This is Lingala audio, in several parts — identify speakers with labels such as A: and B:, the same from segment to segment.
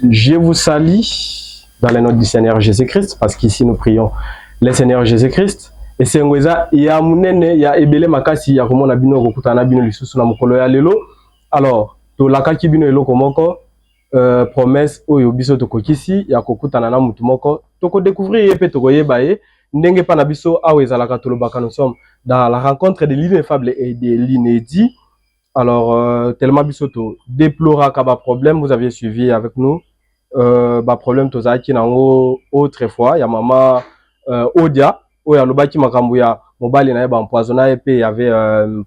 A: Je vous salue dans le nom du Seigneur Jésus-Christ, parce qu'ici nous prions le Seigneur Jésus-Christ. Et c'est un il y a munene, il y a ebele makasi, il y a comme on a bino kokutana bino lisusu na mukolo ya lelo. Alors, to lakaki bino eloko moko, promesse oyo biso to kokisi ya kokutana na mutu moko, to ko découvrir yepe to koyeba ye, ndenge pa na biso awe ezalaka to lobaka, nous sommes dans la rencontre de l'ineffable et de l'inédit. Alors, tellement bisoto déplora kaba problème, vous aviez suivi avec nous. Problème tozaki nango autrefois, ya mama Odia, oya lobaki makambo ya mobali na ba empoisonna et il y avait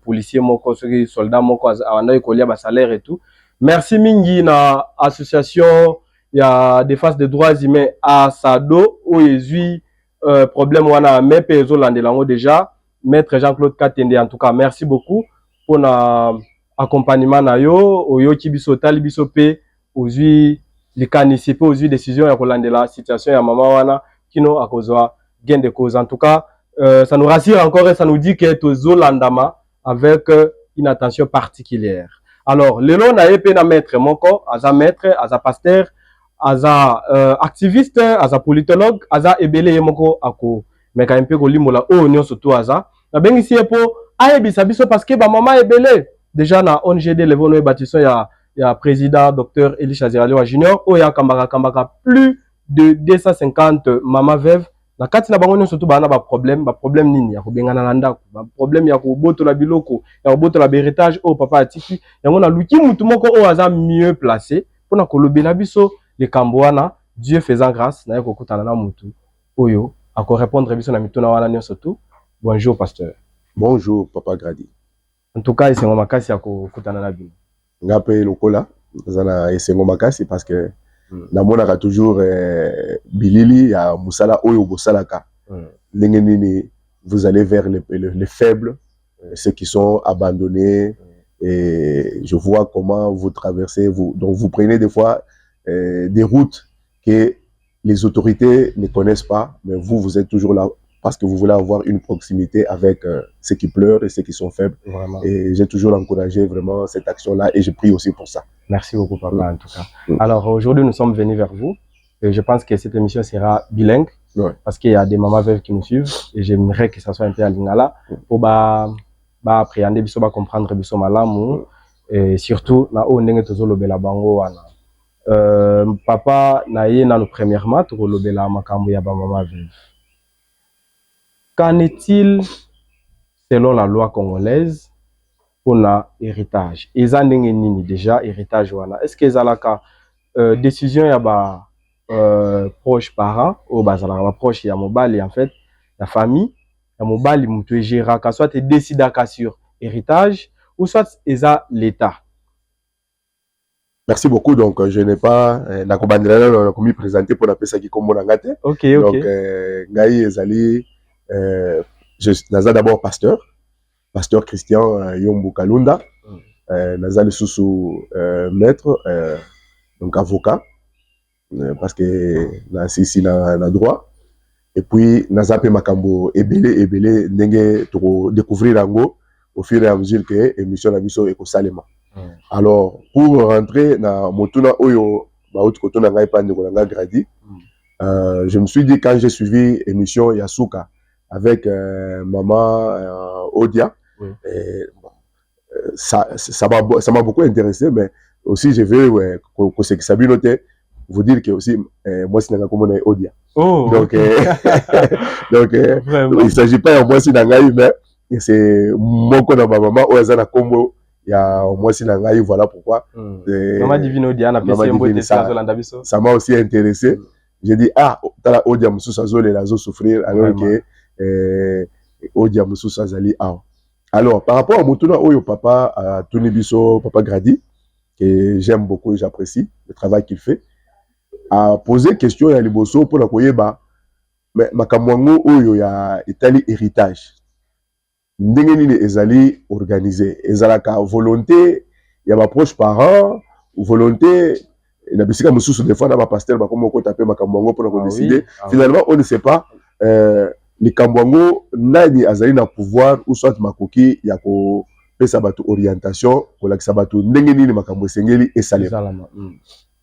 A: policier moko, soldat moko awanda ekolia ba salaire et tout. Merci mingi na association ya défense des droits humains à Sado o ezui problème wana mais pe ezolandelango déjà. Maître Jean-Claude Katende, en tout cas merci beaucoup pour na accompagnement na yo oyo kibiso tali biso pe ozui likanisipe ozui décision ya kolandela situation ya mama wana kino akozwa gain de cause. En tout cas ça nous rassure encore et ça nous dit que tozo landama avec une attention particulière. Alors lelo na yepe na maître moko aza maître aza pasteur aza activiste aza politologue aza ebele moko ako meka mpe ko limola o nyonso to aza na bengi si epo ayebisa biso parce que ba mama ebele déjà na ONGD levono e bâtissons ya président docteur Elisha Ziralewa Junior oya kambaka plus de 250 mama veuve na kati na bango nyonso to bana ba problème nini ya kobengana na ndako ba problème ya kobotola biloko ya kobotola héritage o papa atiki yango na luki mutu moko o aza mieux placé pona kolobela biso le kamboana Dieu faisant grâce na yako kutana na mutu oyo ako répondre biso na mituna wana nyonso to. Bonjour pasteur.
B: Bonjour Papa Gradi.
A: En tout cas, c'est un makasi à kutana na bino.
B: Ngape lokola, zana esengo makasi parce que namonaka toujours bilili ya musala oyo bosalaka. Ndenge nini vous allez vers les faibles, ceux qui sont abandonnés et je vois comment vous traversez donc vous prenez des fois des routes que les autorités ne connaissent pas, mais vous êtes toujours là parce que vous voulez avoir une proximité avec ceux qui pleurent et ceux qui sont faibles. Vraiment. Et j'ai toujours encouragé vraiment cette action-là et je prie aussi pour ça.
A: Merci beaucoup, papa, en tout cas. Alors, aujourd'hui, nous sommes venus vers vous. Et je pense que cette émission sera bilingue parce qu'il y a des mamans veuves qui nous suivent et j'aimerais que ça soit un peu à lingala pour appréhender, pour comprendre biso malamu et surtout, na o ndenge tozolobela bango wana. Papa, na ye na premièrement, tozolobela makambo ya ba maman veuve. Qu'en est-il selon la loi congolaise pour l'héritage? Ezandenge nini déjà héritage wana? Est-ce que ezalaka décision ya ba proche parents ou bazalaka ba proche ya mobali en fait la famille ya mobali mutu ejéraka soit décidaka sur héritage ou soit eza l'état?
B: Merci beaucoup. Donc je n'ai pas na kobandela komi présenter pour appeler ça qui kombo na ngate.
A: OK.
B: Donc ngai ezali je naza d'abord pasteur Christian Yombo Kalunda, naza le sous maître, donc avocat, parce que na sisi na droit, et puis naza pe makambo ebele ndenge to découvrir yango au fur et à mesure que émission na biso ekosalema. Alors pour rentrer na motuna oyo ba autre côté na ngai pa ndeko na ngai Gradi, je me suis dit quand j'ai suivi émission Yasuka avec maman Odia, ça m'a beaucoup intéressé, mais aussi je veux que ce qui s'habille noté vous dire que aussi moi c'est comme Odia.
A: Oh,
B: donc donc il s'agit pas de moi c'est nangai mais c'est mon code ma maman Oazana Combo il y a moi c'est nangai, voilà pourquoi
A: maman divine Odia na PC
B: ça m'a aussi intéressé. J'ai dit ah tala Odia mususa zole la zo souffrir alors que Odia mususa zali ah. Alors par rapport à Mutuna Oyo papa à Tunibiso papa Gradi que j'aime beaucoup et j'apprécie le travail qu'il fait a posé question ya liboso pour la koyeba mais makamwango Oyo ya Italie héritage ndenge nini ezali organisé ezalaka volonté ya ba proche parents ou volonté na bisika mususu des fois na ba pasteur ba comme ko taper makamwango pour la décider. Finalement on ne sait pas les Kambwango, nani azali na pouvoir ou soit makoki ya ko pesa batu orientation ko la sabatu ndenge nini makambo sengeli et salema.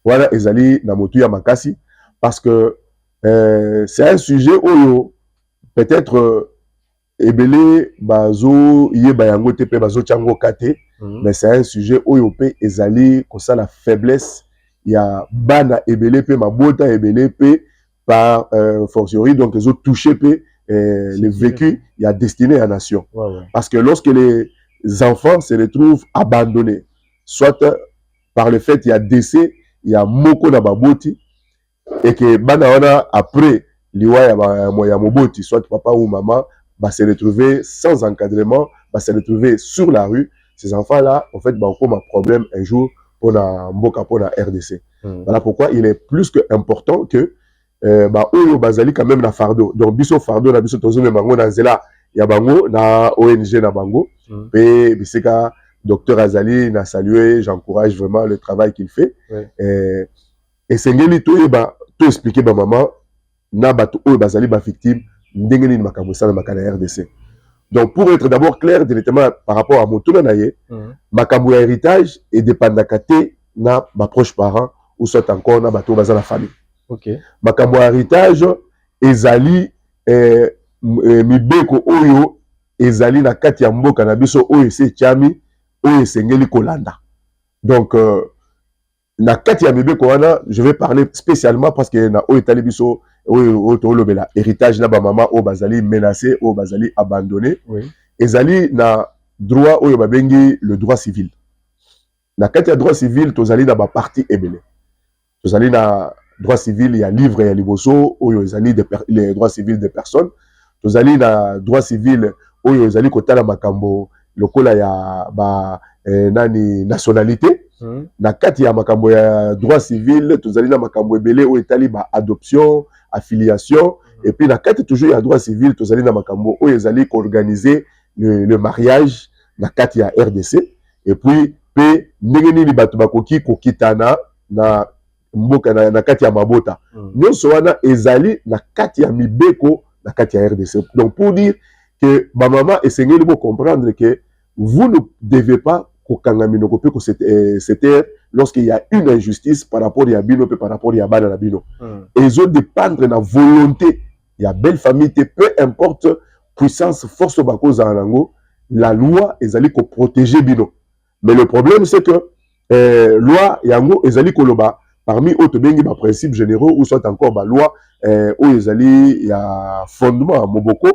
B: voilà ezali na motu ya makasi parce que c'est un sujet où peut-être ebele bazo yeba yango te pe bazo tiango kate mais c'est un sujet où pe ezali kosa la faiblesse ya bana ebele pe mabota ebele pe par fortiori donc ils ont touché pe le vécu il y a destiné à nation parce que lorsque les enfants se retrouvent abandonnés soit par le fait il y a décès il y a moko na baboti et que bana wana après liwa ya moboti soit papa ou maman va se retrouver sans encadrement, va se retrouver sur la rue. Ces enfants-là, en fait, bah, comme un problème un jour pour la Mboka, pour la RDC. Voilà pourquoi il est plus que important que bah, Oyo Bazali quand même la fardeau. Donc, biso fardeau, na biso tozo bango na zela, ya bango, na ONG na bango. Et biseka, docteur Azali, na salué, j'encourage vraiment le travail qu'il fait. Et c'est ngeli tout, bah, tout expliquer, bah, maman, na bato Oyo Bazali, bah, victime. RDC. Donc, pour être d'abord clair, directement par rapport à mon tour, Makambo héritage et dépendant na ma proche parent ou soit encore na bateau dans la famille.
A: Ok.
B: Makambo héritage ezali mibeko oyo ezali na kati ya mboka na biso oyo se chami oyo sengeli kolanda. Donc na kati ya mibeko wana, je vais parler spécialement parce que na oyo tali biso héritage na ba maman o bazali menacé o bazali abandonné ezali na droit oyo babengi le droit civil na kati ya droit civil tozali na ba partie ebele tozali na droit civil ya livre ya liboso oyo ezali les droits civils des personnes tozali na droit civil oyo ezali kotala makambo lokola ya ba nani nationalité na kati ya makambo ya droit civil tozali na makambo ebele oyo etali ba adoption affiliation et puis la carte toujours il droit civil tozali na makambo oyo ezali organiser le mariage na kati ya RDC et puis pe ndenge nini bato bakoki kokitana na mboka na kati ya mabota nyonso wana ezali na kati ya mibeko na kati ya RDC. Donc pour dire que ba maman esengeli bo comprendre que vous ne devez pas kokanga minoko pe ko c'était lorsqu'il y a une injustice par rapport à bino par rapport à bana na bino et ils ont dépendre de la volonté il y a belle famille peu importe puissance force bakoza anango la loi ezali ko protéger bino mais le problème c'est que loi yango ezali koloba parmi autres bengi ba principes généraux ou soit encore ba loi ou ezali ya fondement à moboko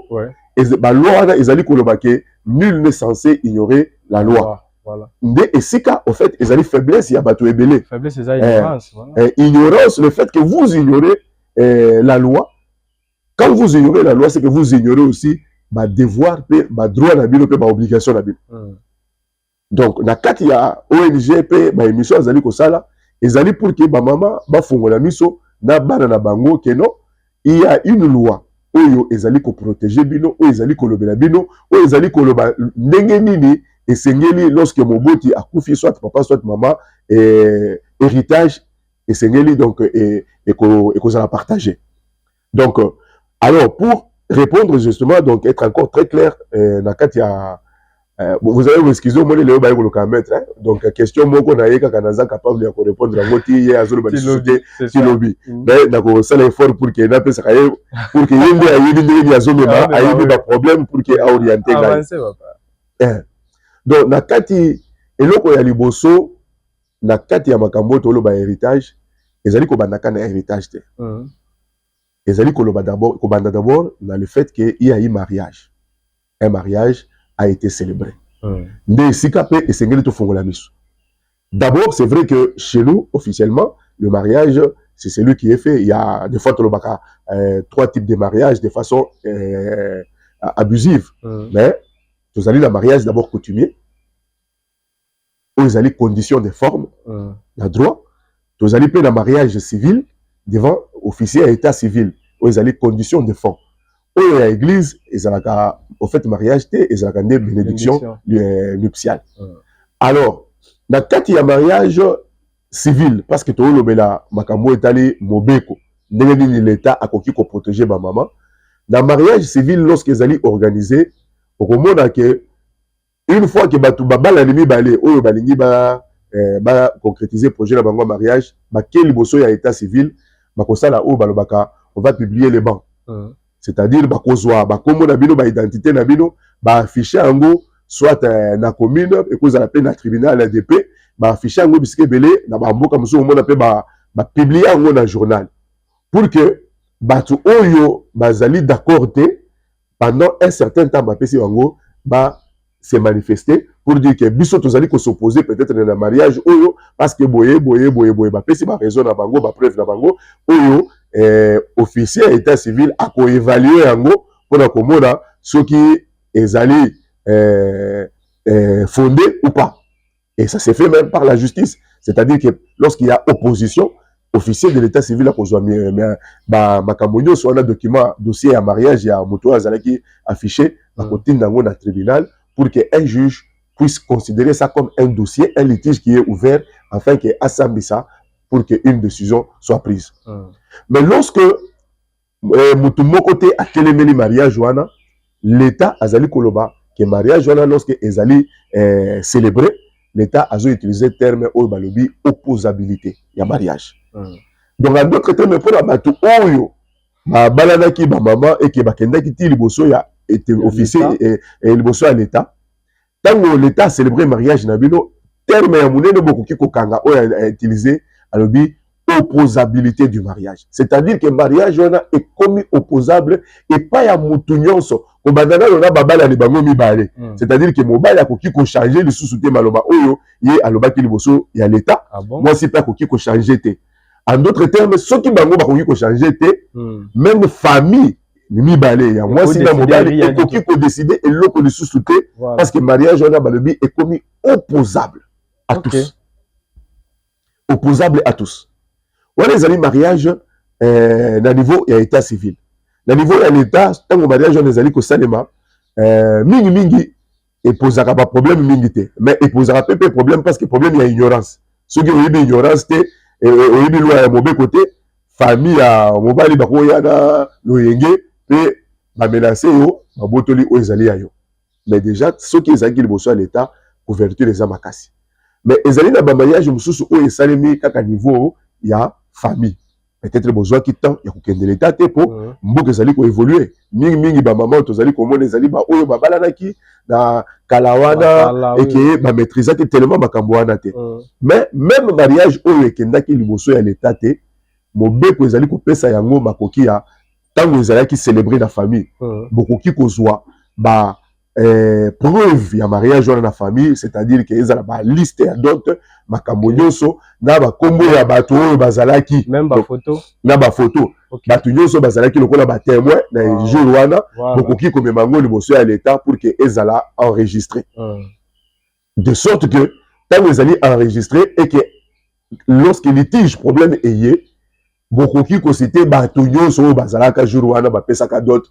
B: et ba loi ezali koloba que nul n'est censé ignorer la loi. Voilà. Et c'est qu'en fait, ils ont une faiblesse, il y a bateau ébélé.
A: Faiblesse, c'est ignorance.
B: Ignorance, le fait que vous ignorez la loi. Quand vous ignorez la loi, c'est que vous ignorez aussi ma devoir, ma droit, ma obligation. Donc, dans il y a ONG, ma émission, ils allaient pour que ma maman, ma fongo la miso, na banana bango, que non, il y a une loi. Oyo, ils allaient protéger bino, ou ils allaient kolobela bino, ou ils allaient koloba ndengenini. Et c'est lorsque Moboti a confié soit papa, soit maman, héritage, et c'est donc, et qu'on a partagé. Donc, alors, pour répondre justement, donc, être encore très clair, vous allez m'excuser, moi, les Léo Baïko donc, question, moi, qu'on a eu, quand capable de répondre à Moti, il y a un zone de lobby. Mais, d'accord, c'est l'effort pour qu'il y ait un peu, pour qu'il y ait un problème, pour qu'il y ait un orienté. Donc, na kati eloko ya liboso na kati ya makambo tolo ba héritage ezali ko bandaka na héritage te. Ezali ko loba d'abord ko banda d'abord dans le fait que il y a eu mariage. Un mariage a été célébré. Mais sika pe esengeli to fongola miso. D'abord, c'est vrai que chez nous officiellement, le mariage c'est celui qui est fait. Il y a des fois tolo baka 3 types de mariage de façon abusive. Mais vous allez le mariage d'abord coutumier, vous allez conditions de forme, la droit, vous allez le mariage civil devant officier à état civil, vous allez conditions de forme. Ou à l'église, ils ont au fait mariage ils ont des bénédictions nuptiales. Alors, dans le il y a mariage civil, parce que tu as le makambo est allé mobeko, l'État a coquille pour protéger ma maman. Dans le mariage civil, lorsqu'ils allaient organiser, au moment que une fois que batu babala limi balé oyo balingi ba ba concrétiser projet na bango mariage ba quel bosso ya état civil ba ko sala o balobaka on va publier les bancs c'est-à-dire ba kozwa ba kombo na bino ba identité na bino ba afficher yango soit na commune et cause la peine na tribunal la DP ba afficher yango bisike belé na ba mboka muso mona pe ba publier yango na journal pour que batu oyo bazali d'accord te pendant un certain temps ba pesi yango ba se manifester pour dire que biso tozali ko s'opposer peut-être dans le mariage oyo parce que boye ba pesi ba raison na bango ba preuve na bango oyo officier état civil a ko évaluer yango pour na komona soki ezali fondé ou pas. Et ça s'est fait même par la justice. C'est-à-dire que lorsqu'il y a opposition, officier de l'état civil a posé makambo soit un document, dossier à mariage, il y a un moto qui affiché à côté d'un tribunal pour qu'un juge puisse considérer ça comme un dossier, un litige qui est ouvert afin qu'il assemble ça pour qu'une décision soit prise. Mais lorsque mon côté a téléméli mariage, l'État a zali koloba que mariage lorsque ezali célébré, l'État a utilisé le terme balobi opposabilité ya mariage. Donc en d'autres termes pour la batu oyo ba balanaki ba maman et que bakendaki ti liboso ya était officier et liboso à l'État. Tant l'État a célébré mariage na bino terme ya munene beaucoup ki kokanga oyo a utilisé alobi opposabilité du mariage. C'est-à-dire que le mariage est commis opposable et pas ya mutu nyonso. C'est-à-dire que mobile a koki ko changer le sous-souté maloba oyo ye aloba ki liboso ya l'État. Moi c'est pas koki ko changer te. En d'autres termes, ceux qui bango ba koki ko changer te, même famille mibale ya moi si na mobile et koki ko décider et loko le sous-souté parce que mariage on a balobi est commis opposable à tous. Opposable à tous. Voilà les amis mariage na niveau ya état civil. Na niveau ya l'état, tant que mariage on les ali ko salema mingi et posera pas problème mingi te, mais et posera peu problème parce que problème ya ignorance. Ceux qui ont eu ignorance te et ont eu loi ya mauvais côté, famille à mobali ba ko ya na loyenge pe ba menacer yo, ba botoli o ezali ya yo. Mais déjà ceux qui ezali le bosso à l'état couverture les amakasi. Mais ezali na ba mariage mususu o esalemi kaka niveau ya famille. Peut-être besoin qui temps ya kokende l'état te po mboka ezali ko évoluer mingi ba maman tozali ko mona ezali ba oyo ba balanaki na kalawana et que ba maîtriser tellement makambo wana te. Mais même mariage oyo ekendaki liboso ya l'état te mobeko ezali ko pesa yango makoki ya tango ezali ki célébrer la famille bokoki kozwa ba preuve ya mariage dans la famille, c'est-à-dire que ezala ba liste ya dot makambo nyonso na ba kombo ya bato oyo bazalaki
A: même ba photo
B: na ba photo bato nyonso bazalaki lokola ba témoin na jour wana bokoki komema ngo liboso ya l'état pour que ezala enregistré de sorte que tant ezali enregistré et que lorsque litige problème ayé bokoki ko citer bato nyonso bazalaka jour wana ba pesaka dot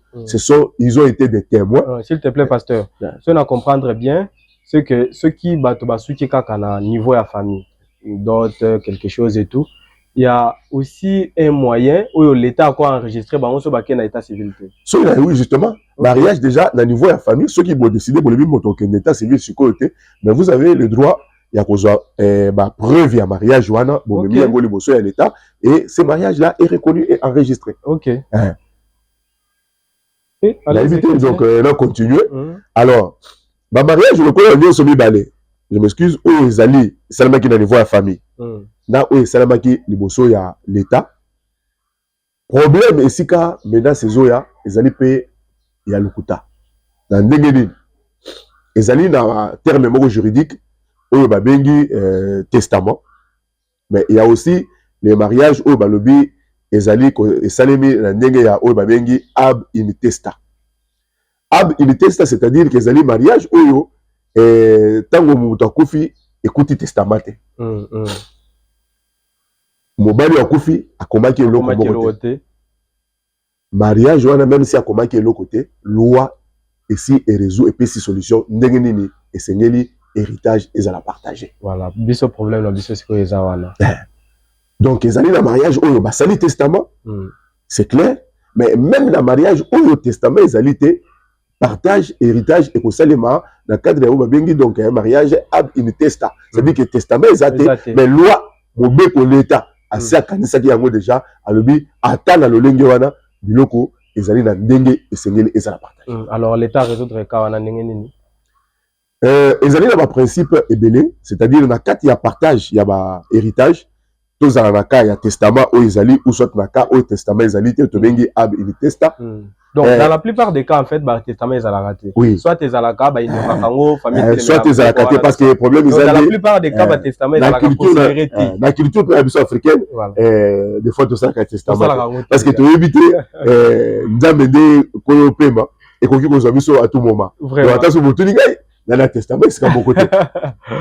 B: ils ont été des témoins.
A: S'il te plaît pasteur, si on a comprendre bien c'est que ceux qui bato basuki kaka na niveau ya famille dot quelque chose et tout, il y a aussi un moyen où l'État a quoi enregistrer ba on so ba na état civil.
B: Oui justement, mariage déjà na niveau ya famille, ceux qui vont décider pour le même moto que l'état civil sur côté, mais vous avez le droit ya kozwa ba preuve ya mariage wana bon memi yango liboso ya l'état et ce mariage là est reconnu et enregistré.
A: OK.
B: Donc là continuer. Alors ba mariage le ko yo so mibale. Je m'excuse o ezali salamaki na niveau ya famille. Na o salamaki liboso ya l'état. Problème esika maintenant ces oya ezali pe ya lokuta. Na ndenge nini ezali na terme moko juridique oyo babengi testament, mais il y a aussi les mariages oyo balobi ezali esalemi na ndenge ya oyo babengi ab in testa. Ab in testa, c'est-à-dire que ezali mariage oyo tango mutu akufi ekuti testament te. Mobali akufi akomaki eloko moko te. Mariage wana même si akomaki eloko te, loi ici et résout et puis si solution ndenge nini esengeli héritage ezala partagé.
A: Voilà, biso problème na biso siko ezawana.
B: Donc ezali na mariage oyo basali testament, c'est clair, mais même na mariage oyo testament ezali te partage héritage et que salema dans cadre ya babengi donc un mariage ab in testa c'est-à-dire que testament ezate mais loi mobeko l'état assez akanisa ki yango déjà alobi ata na lolenge wana biloko ezali na ndenge esengeli ezala partage.
A: Alors l'état résoudre ka wana ndenge nini?
B: Ezali na ba principe ebele, c'est-à-dire na kati ya partage ya ba héritage tozala na ka ya testament o ezali ou soit na ka o testament ezali te to bengi ab in testa.
A: Donc dans la plupart des cas en fait ba testament ezala raté.
B: Oui.
A: Soit ezala ka ba indoka kango famille
B: soit ezala raté parce que le problème
A: ezali dans la plupart des cas ba testament ezala considéré te.
B: Na culture africaine des fois to ça ka testament parce que to éviter nzambe nde koyo pema et koki kozwa biso à tout moment. Donc attention botuni ngai dans le testament c'est comme côté.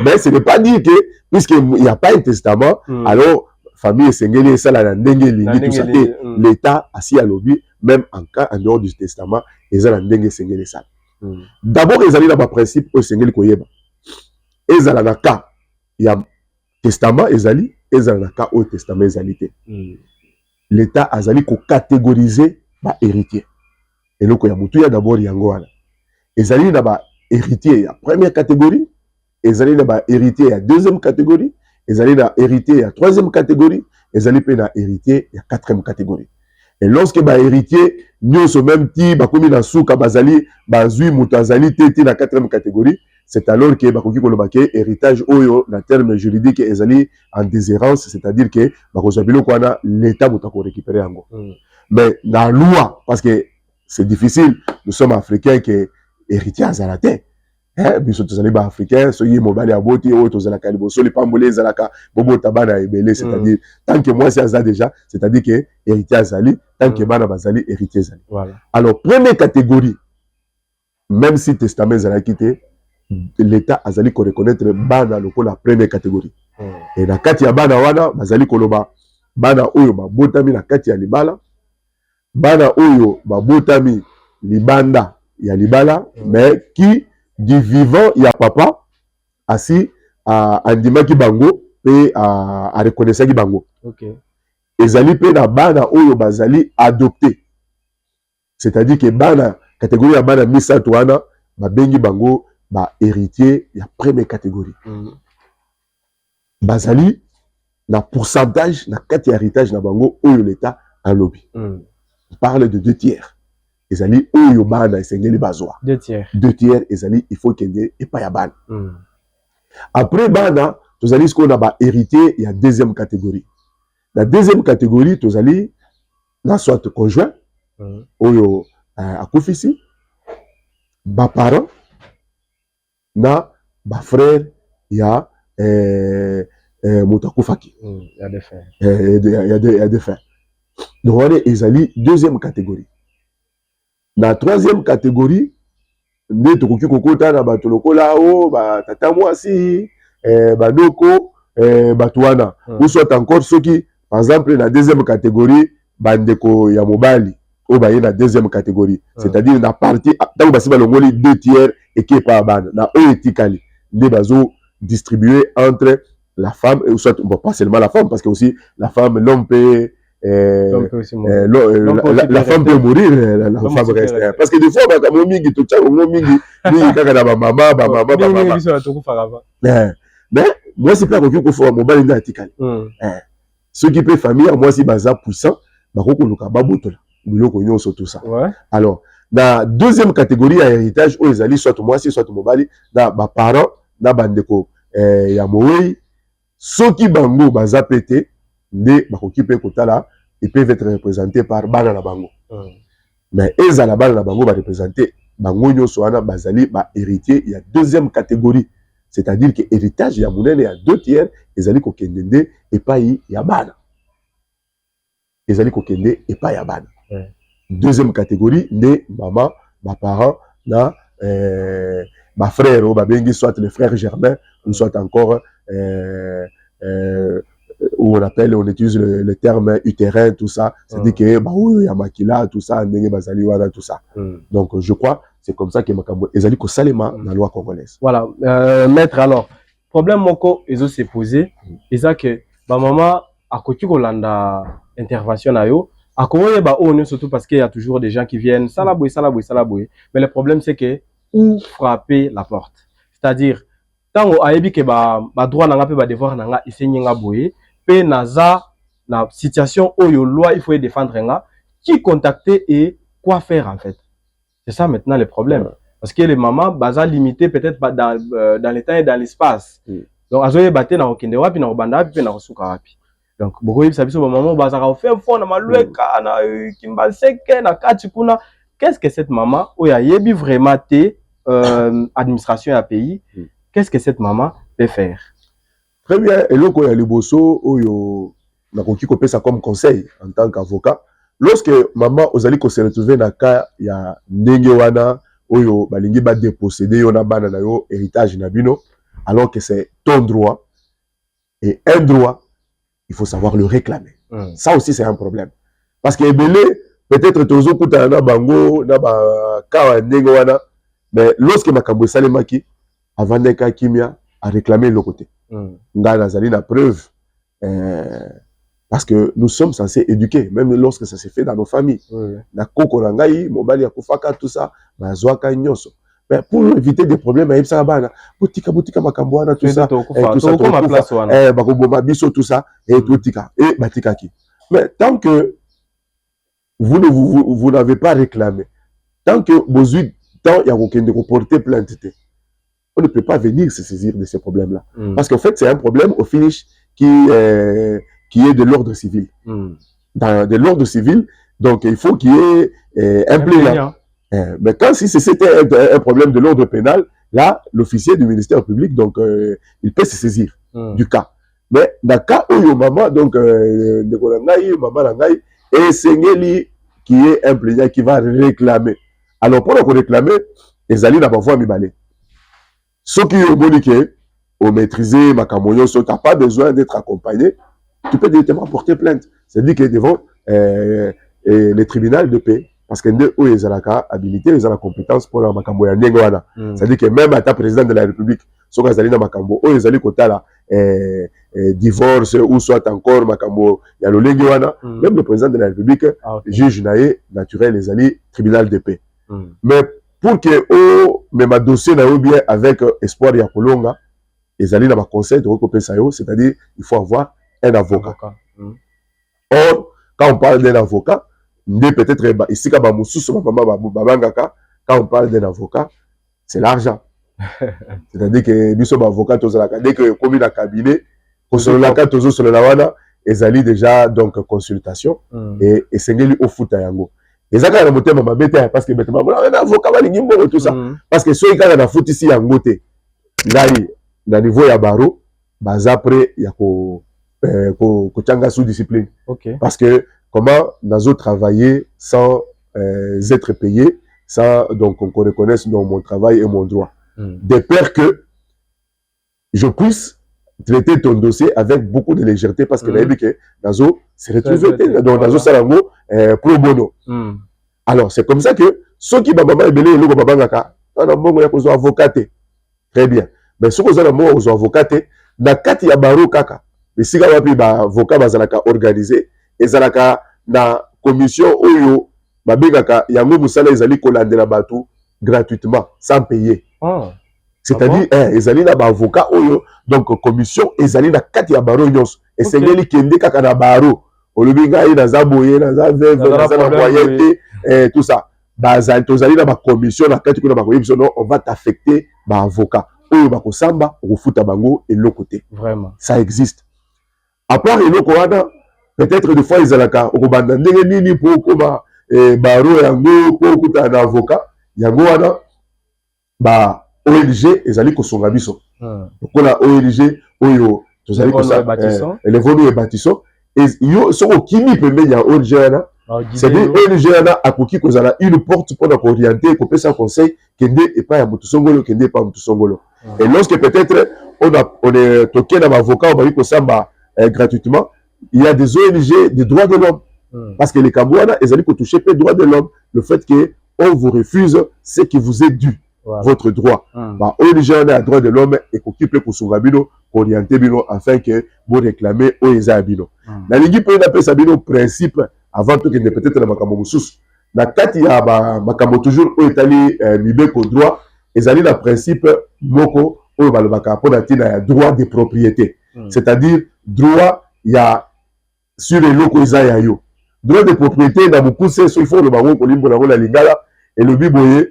B: Mais ce n'est pas dire que puisqu'il n'y a pas un testament alors famille esengeli esala na ndenge lingi tout ça l'état assis à lobby même en cas en dehors du testament ezala ndenge esengeli esala. D'abord ezali na ba principe o esengeli koyeba ezala na cas ya testament ezali na cas au testament ezali te. L'état azali ko catégoriser ba héritier eloko ya mutu ya d'abord yango wana ezali na ba héritier ya première catégorie ezali na ba héritier ya deuxième catégorie ezali na héritier ya troisième catégorie ezali pe na héritier ya quatrième catégorie. Et lorsque ba héritier nyonso même ti bakomi na suka bazali bazui mutu azali te na quatrième catégorie, c'est alors que bakoki koloba ke héritage oyo na terme juridique ezali en déshérence, c'est-à-dire que bakozwa biloko wana l'état mutu ko récupérer yango. Mais la loi parce que c'est difficile, nous sommes africains que héritier azalate. Biso tozali ba africain so yi mobali aboti o tozala kalibo so li pambole ezalaka bobo tabana ebele, c'est-à-dire tant que moi c'est azali déjà, c'est-à-dire que héritier azali tant que bana bazali héritier azali. Voilà. Alors première catégorie, même si testament ezala quitté, l'état azali ko reconnaître bana loko la première catégorie. Et na kati ya bana wana bazali koloba bana oyo babotami na kati ya libala, bana oyo babotami libanda ya libala, mais qui du vivant ya papa asi andimaki bango pe a reconnaissaki bango.
A: Okay.
B: Ezali pe na bana oyo bazali adopté, c'est-à-dire que bana catégorie ya bana misato wana babengi bango ba héritier ya première catégorie. Bazali na pourcentage na kati ya héritage na bango oyo l'état a lobby. On parle de 2 tiers. Ezali oyo bana esengeli bazwa
A: 2 tiers.
B: 2 tiers ezali il faut kende et pas ya bana. Après bana tozali ce qu'on a ba héritier il y a deuxième catégorie. La deuxième catégorie tozali na soit conjoint oyo akufisi ba parent na ba frère ya mutakufaki.
A: Il y a des frères.
B: Il y a des frères. Donc on est ezali deuxième catégorie. La troisième catégorie, nde tokoki kokota na bato lokola o ba tata mwasi banoko bato wana ou soit encore ceux qui par exemple la deuxième catégorie bandeko ya mobali o ba na deuxième catégorie, c'est-à-dire na partie tango basi balongoli 2 tiers et qui pas bana na o etikali nde bazo distribuer entre la femme et soit bon pas seulement la femme parce que aussi la femme l'homme peut la femme peut mourir, la femme reste. Parce que des fois, mais moi, c'est pas qu'il faut mobile n'article. Ceux qui peuvent famille, moi, si baza puissant, tout ça. Alors, la deuxième catégorie à héritage, où ils allaient soit moi, soit mobile, na ba parents, na bandeko, ya moui, ceux qui bango baza pété. Ils peuvent être représentés par bana na bango. Mais eza la bana na bango va représenter bango nyoso wana bazali ba héritier, il y a deuxième catégorie, c'est-à-dire que héritage ya munene ya 2 tiers ezali ko kendende et pas ya bana. Ezali ko kende et pas ya bana. Deuxième catégorie ne maman, ma parent na ma frère ou ba bengi soit le frère germain ou soit encore où on utilise le terme utérin, tout ça, c'est-à-dire que bah oui, il y a makila, tout ça, tout ça. Donc je crois c'est comme ça que makambo ezali ko salema na loi congolaise.
A: Voilà, maître, alors problème moko ezo se poser, eza que ba maman akoki kolanda intervention na yo À Koye, bah, on est surtout parce qu'il y a toujours des gens qui viennent, salaboué, salaboué, salaboué. Mais le problème, c'est que, où frapper la porte? C'est-à-dire, tant on a dit que, bah, droit n'a pas devoir n'a essayer n'a boué, pe naza, la situation où yo loi, il faut défendre n'a, qui contacter et quoi faire, en fait. C'est ça, maintenant, le problème. Parce que les mamans, baza limité peut-être dans le temps et dans l'espace. Donc, azoye baté na okende wapi, na obanda wapi, na osuka wapi. Donc, beaucoup de sabiso, maman, bazara au fait fond, na malueka, na kimbalseke, na katikuna. Qu'est-ce que cette maman, oya yebi vraiment té, administration à pays, qu'est-ce que cette maman peut faire?
B: Très bien. Et là, il y a le bosso, oyo, na koki kopé ça comme conseil en tant qu'avocat. Lorsque maman, ozali ko se retrouver na cas, il y a ndenge wana, oyo, balingi ba déposséder, yo na bana na yo, héritage na bino, alors que c'est ton droit. Et un droit, il faut savoir le réclamer. Ça aussi, c'est un problème. Parce que peut-être tozo kuta na bango, na ba kawa ndenge wana, mais lorsque makambo salemaki, avant d'être kimia, a réclamé le côté. Nga nazali na preuve. Parce que nous sommes censés éduquer, même lorsque ça s'est fait dans nos familles. Na koko na ngai, mobali ya kufaka, tout ça, bazwaka nyoso. Mais pour éviter des problèmes, il y a boutika makambo wana, tout ça, tout ça, bakoboma biso, tout ça, et tout tika, et batikaki. Mais tant que vous n'avez pas réclamé, tant que vous avez tant il y a aucun de porter plainte, on ne peut pas venir se saisir de ces problèmes-là. Parce qu'en fait, c'est un problème au finish qui est de l'ordre civil. De l'ordre civil, donc il faut qu'il y ait un plaignant. Mais quand si c'était un problème de l'ordre pénal, là, l'officier du ministère public, donc, il peut se saisir du cas. Mais dans le cas où maman, donc, maman Langaï, et Sengeli, qui est un plaignant qui va réclamer. Alors, pour le réclamer, les alliés n'ont pas voix mi-balé. Ceux qui ont moniqué, ont maîtrisé ma camoyon, tu n'as pas besoin d'être accompagné, tu peux directement porter plainte. C'est-à-dire que devant les tribunaux de paix, parce que nous, ils ont la habilité, ils ont la compétence pour la makambo. C'est-à-dire que même à ta président de la République, ceux qui ont la makambo, ils ont côté là, divorce ou soit encore makambo, il y a le lenguana, même le président de la République, juge naé, naturel, les alliés, tribunal de paix. Mais pour que même un dossier n'a bien avec espoir ya kolonga, les alliés dans ma conseil de recopier ça, c'est-à-dire il faut avoir un avocat. Or, quand on parle d'un avocat, peut-être ici quand on parle d'un avocat, c'est l'argent. C'est-à-dire que nous sommes avocats, dès que comme il a cabinet, ils allaient déjà donc consultation et c'est lui au foot à yango. Et ça quand on m'a bête parce que maintenant un avocat va l'ingimbo tout ça parce que ceux qui ont foot ici yango te là na niveau ya baro bas après il y a ko changa sous discipline. Parce que comment nous travailler sans être payé, sans donc qu'on reconnaisse mon travail et mon droit. De peur que je puisse traiter ton dossier avec beaucoup de légèreté parce que Nazo s'est retrouvé dans Nazo Salango pro bono. Alors c'est comme ça que ceux qui maman ebele le babangaka na mbongo ya kozo avocaté. Très bien. Mais ceux qui ont mbongo kozo avocaté na kati ya baro kaka. Mais si wapi ba avocat bazalaka organisé ezalaka na commission oyo babengaka yango musala ezali kolandela bato gratuitement sans payer. C'est-à-dire ezali na ba avocat oyo donc commission ezali na kati ya baro nyonso et sengeli kende kaka na baro olobi ngai na zaboye na za veve na za moyete tout ça bazali tozali na ba commission na kati kuna ba koyebisa non on va t'affecter ba avocat oyo ba kosamba okufuta bango et l'autre côté. Vraiment ça existe. À part eloko wana peut-être des fois ils alaka okobanda ndenge nini pour koma baro yango pour kuta na avocat yango wana ba ONG ezali kosonga biso lokola ONG oyo tozali kosala les vonu et bâtissons et yo soko kimi pembeni ya ONG wana c'est dire ONG wana akoki kozala une porte pour orienter kopesa conseil kende epa ya mutu songolo kende epa mutu songolo et lorsque peut-être on est toqué dans avocat on va kosamba gratuitement, il y a des ONG des droits de l'homme. Parce que les Cambouana, ils allaient toucher les droits de l'homme. Le fait qu'on vous refuse ce qui vous est dû, votre droit. Bah, ONG a un droit de l'homme et qu'on quitte pour son rabino, pour orienter bino, afin que vous réclamez ONG bino. La Ligue peut appeler ça bino principe avant tout qu'il ne peut-être na makambo mususu na kati ya ba makambo toujours o etali mibeko droit ezali na principe moko oyo balobaka mpona ntina ya droit de propriété c'est-à-dire droit ya sur eloko eza ya yo droit de propriété na mokuse so il faut oloba ngo kolimbo nango na lingala elobi boye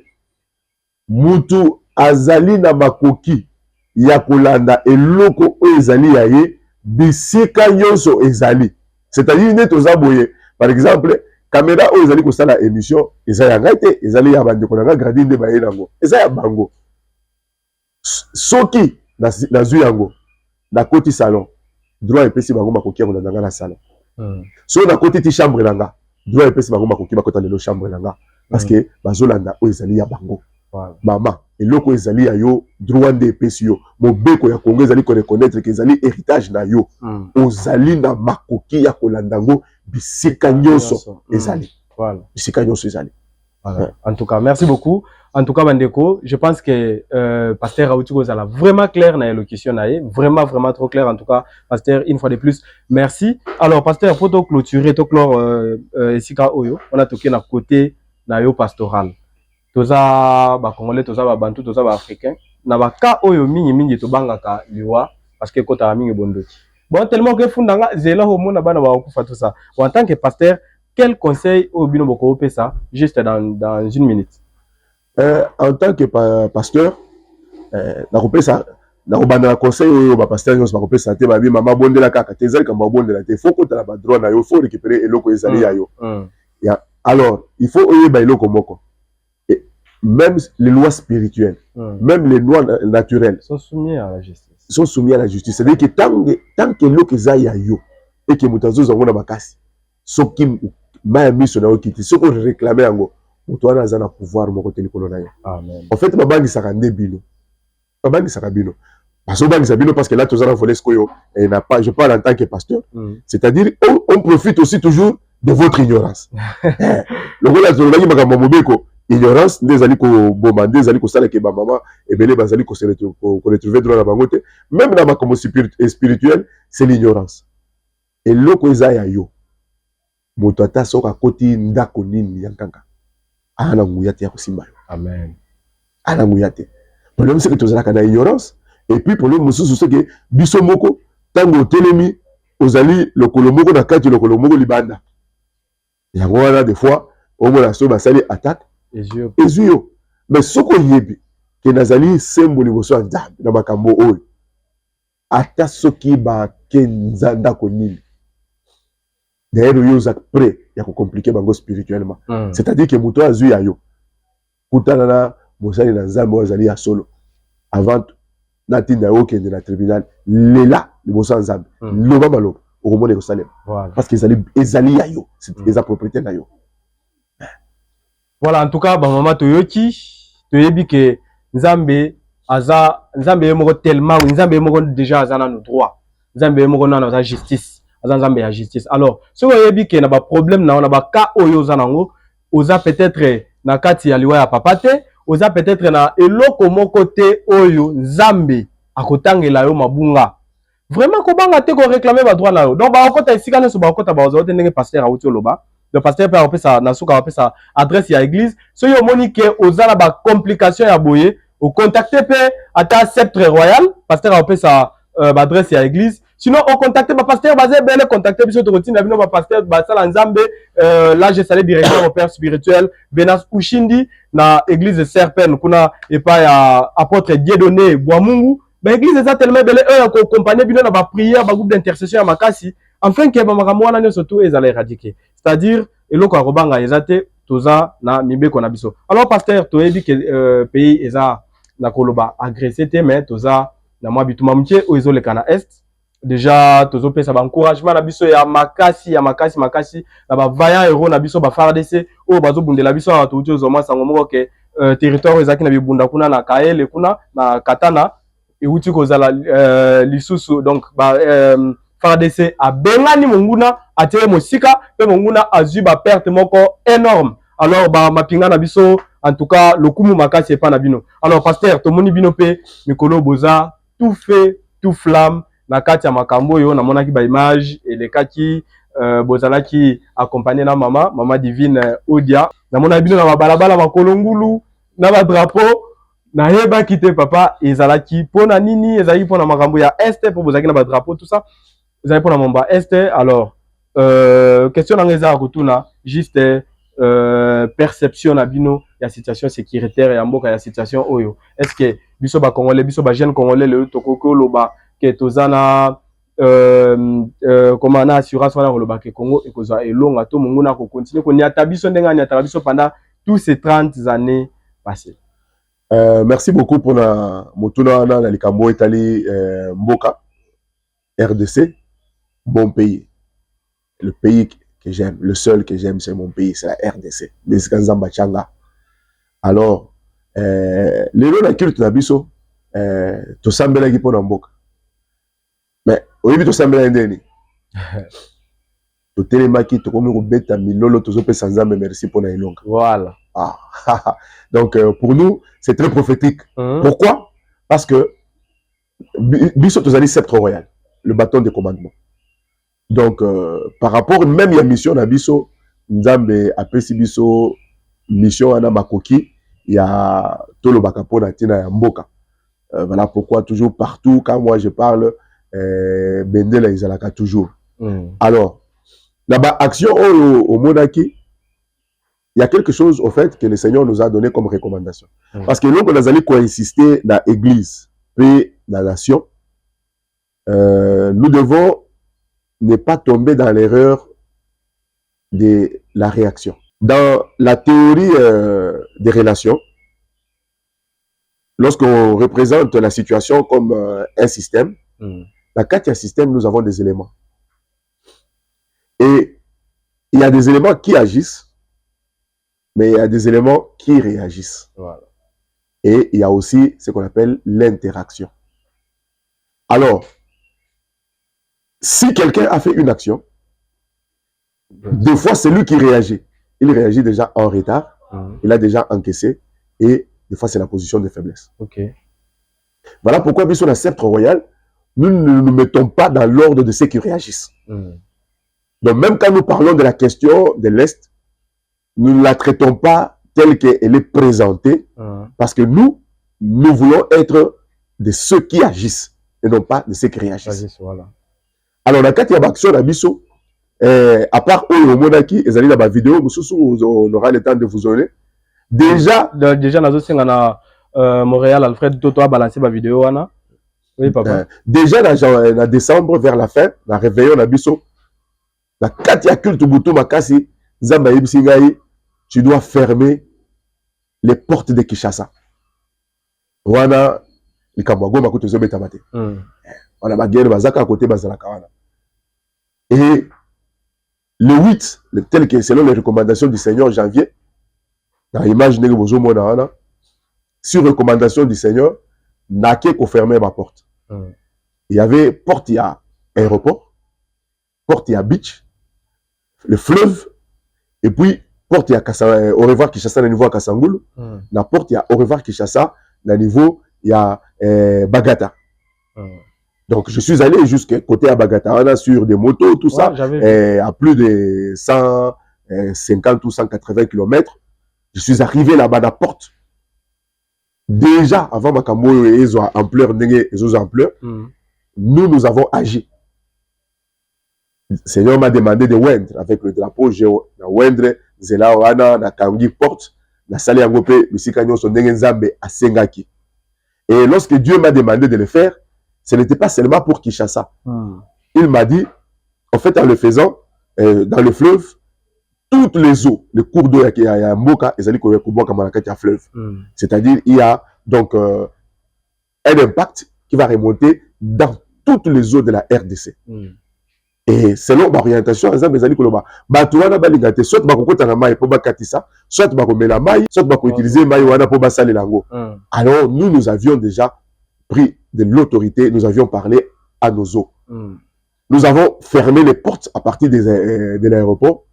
B: mutu azali na makoki ya kolanda eloko oyo ezali ya ye bisika nyonso ezali c'est-à-dire nde toza boye par exemple caméra oyo ezali kosala émission eza ya ngai te ezali ya bandeko na ngai gradi nde baye nango eza ya bango soki nazwi yango nakoti salon droit epesi bango makoki ya kolanda nga na salon so nakoti ti chambre na nga droit epesi bango makoki bakota lelo chambre na nga parce que bazolanda oyo ezali ya bango mama eloko ezali ya yo droit nde epesi yo mobeko ya Congo ezali koreconnaître ke ezali héritage na yo ozali na makoki ya kolanda yango bisika nyonso ezali bisika nyonso ezali.
A: En tout cas, merci beaucoup. En tout cas, Bandeko, je pense que Pasteur Aoutuko Zala vraiment clair dans l'élocution, vraiment trop clair. En tout cas, Pasteur, une fois de plus, merci. Alors, Pasteur, pour te clôturer, te clore Esika Oyo, on a toqué dans côté nayo pastoral. Toza ba Congolais, toza ba Bantu, toza ba Africain. Na ba ka Oyo mingi to bangaka liwa parce que kota mingi bondo. Bon, tellement que fundanga zela homo na bana ba okufa tout ça. En tant que pasteur, quel conseil au bino boko ça juste dans une minute?
B: En tant que pasteur, na conseil au pasteur nous ba kopesa te ba bi mama bondela kaka te zali kamba bondela te faut que la ba droit na yo faut récupérer eloko ezali ya yo. Alors, il faut oyeba eloko moko. Même les lois spirituelles, même les lois naturelles
A: sont soumis à la justice.
B: Sont soumis à la justice. C'est-à-dire que tant que l'eau est ya yo et que mutazo zangona makasi, ce qui m'a mis sur la okiti, ce qu'on réclamait en gros, na zana pouvoir mon côté nikolo na yo. Amen. En fait, ma banque sakande bino. Ma banque sakabino. Parce que banque sakabino parce que là tous en volé ce koyo et n'a pas je parle en tant que pasteur. C'est-à-dire on profite aussi toujours de votre ignorance. Le rôle de l'homme makambo mobeko ignorance des ali ko bomande des ali ko sala ke ba mama et belé bazali ko se retrouver droit na bangote même dans makambo spirituel c'est l'ignorance. Et loko ezaya yo moto ata soka koti ndako nini yankanga ana nguyate ya kosimba yo. Amen. Ana nguyate. Problème c'est que tozala kana ignorance et puis problème mususu c'est que biso moko tango telemi ozali lokolo moko na kati lokolo moko libanda. Yango wana des fois au moins la so basali attaque ezuyo mais soko yebi ke nazali sembo liboso ya Nzambe na makambo oyo ata soki ba kenza ndako nini d'ailleurs yo za prêt ya ko compliquer bango spirituellement c'est-à-dire que muto azui ya yo kutana na mosali na Nzambe ozali ya solo avant na tinda yo kende na tribunal lela liboso ya Nzambe loba maloba okomona ko salem parce que ezali ya yo c'est eza propriété na yo.
A: Voilà, en tout cas, bah, maman Toyoki, Toyebi que Nzambe moko tellement, Nzambe moko déjà azana nos droits, Nzambe moko na nos justice, Nzambe ya justice. Alors, ce que Toyebi que na ba problème na ba ka oyo zanango, oza peut-être na kati ya liwa ya papate, oza peut-être na eloko moko te oyo Nzambe akotangela yo mabunga. Vraiment ko banga te ko réclamer ba droit na yo. Donc ba okota esika na so ba okota ba ozote ndenge pasteur a uti loba. Le pasteur peut appeler ça nasuka appeler ça adresse ya église so yo moni ke ozala ba complication ya boye au contacter pe ata sceptre royal pasteur appeler ça ba adresse ya église sinon on contacter ba pasteur basé belle contacter biso to routine bino ba pasteur ba sala Nzambe là j'ai salé directeur au père spirituel Benas Ushindi na église de Serpen kuna et pas ya apôtre Dieudonné Boamungu ba église eza tellement belle ko accompagner bino na ba prière ba groupe d'intercession ya makasi enfin que ba makambo wana nyo surtout ezala éradiquer. C'est-à-dire, eloko akobanga ezate toza na mibeko na biso. Alors pasteur, toyebi que pays eza na koloba agressé te mais toza na mwa bituma mtie o ezoleka na est. Déjà tozo pesa ba encouragement na biso ya makasi na ba vaillant héros na biso ba FARDC o bazo bundela biso na tuti ozoma sango moko ke territoire ezaki na bibunda kuna na Kaele kuna na Katana e uti kozala lisusu donc ba FARDC a bengani monguna atire mosika pe monguna azu ba perte moko énorme. Alors ba mapinga na biso en tout cas lokumu makasi epa na bino. Alors pasteur tomoni bino pe mikolo boza tout fait tout flamme na kati ya makambo yo na monaki ba image et les kaki bozala qui accompagné na maman divine Odia na mona bino na balabala makolongulu na ba drapeau na yeba kité papa ezalaki pona nini ezalaki pona makambo ya este pour bozaki na ba drapeau tout ça ezalaki pona mamba este alors question na ngeza kutuna juste perception na bino ya situation sécuritaire ya mboka ya situation oyo est-ce que biso ba congolais biso ba jeune congolais le tokoko loba ke tozana comment na assurance wana koloba ke Congo ekozwa elonga to monguna ko continuer ko niata biso ndenga niata biso pendant tous ces 30 années passées.
B: Merci beaucoup pour na motuna na likambo etali mboka RDC, bon pays. Le pays que j'aime, le seul que j'aime, c'est mon pays, c'est la RDC, les Kanzamba Changa. Alors, les lois de culte nabiso, to sambela qui pour mboka. Mais au début to sambela ndeni. To telemaki to komi ko beta milolo to zope sanzambe merci pour na ilonga.
A: Voilà.
B: Ah. Donc pour nous, c'est très prophétique. Pourquoi? Parce que biso to zali sceptre royal, le bâton de commandement. Donc, par rapport même à la mission Nabiso, Nzambe apesi biso mission ana makoki, il y a tolo bakapo na tina ya mboka. Voilà pourquoi toujours partout quand moi je parle, Bendela izalaka toujours. Alors, là-bas action au Monaki, il y a quelque chose au fait que le Seigneur nous a donné comme recommandation. Parce que nous on a allé insister dans l'église et dans la nation, nous devons ne pas tomber dans l'erreur de la réaction. Dans la théorie des relations, lorsqu'on représente la situation comme un système, dans quatre systèmes, nous avons des éléments. Et il y a des éléments qui agissent, mais il y a des éléments qui réagissent.
A: Voilà.
B: Et il y a aussi ce qu'on appelle l'interaction. Alors, si quelqu'un a fait une action, des fois c'est lui qui réagit. Il réagit déjà en retard, il a déjà encaissé, et des fois c'est la position de faiblesse.
A: Okay.
B: Voilà pourquoi, bien sûr, la sceptre royale, nous ne nous mettons pas dans l'ordre de ceux qui réagissent. Donc même quand nous parlons de la question de l'Est, nous ne la traitons pas telle qu'elle est présentée, parce que nous voulons être de ceux qui agissent, et non pas de ceux qui réagissent.
A: Voilà. Alors,
B: dans le cas de l'action d'Abisso, à part au Monaki, ils allaient dans ma vidéo, on aura le temps de vous donner. Déjà,
A: Montréal, Alfred Toto a balancé ma vidéo. Oui, papa.
B: Déjà, en décembre, vers la fin, la réveillon d'Abisso, la Katia Culte Boutou Makasi, Zamba Ibsingaï, tu dois fermer les portes de Kinshasa. Wana, les Kamwago, Makuto Zobetamate. On a ma guerre, Bazaka à côté, Bazalakawana. Et le 8, tel que selon les recommandations du Seigneur, janvier, dans l'image de Mona, sur recommandation du Seigneur, n'a qu'à fermer ma porte. Il y avait porte, il y a aéroport, porte, il y a beach, le fleuve, et puis porte, il y a au revoir Kinshasa, au niveau à Kassangoul, la porte, il y a au revoir Kinshasa, au niveau, il y a Bagata. Donc, je suis allé jusqu'à côté à Bagatana sur des motos, tout ça, à plus de 150 ou 180 km. Je suis arrivé là-bas à la porte. Déjà, avant Makambo et les ampleur, nous avons agi. Le Seigneur m'a demandé de wendre avec le drapeau, j'ai wendre, Zela Oana, na Kangi porte, na Sali Angope, Musikanyo Sondenge Nzambe à Sengaki. Et lorsque Dieu m'a demandé de le faire, ce n'était pas seulement pour Kinshasa. Il m'a dit, en fait, en le faisant, dans le fleuve, toutes les eaux, les cours d'eau, il y a un Mboka, et il fleuve. C'est-à-dire, il y a donc un impact qui va remonter dans toutes les eaux de la RDC. Et selon l'orientation, soit utiliser alors nous avions déjà pris de l'autorité, nous avions parlé à nos eaux. Nous avons fermé les portes à partir de l'aéroport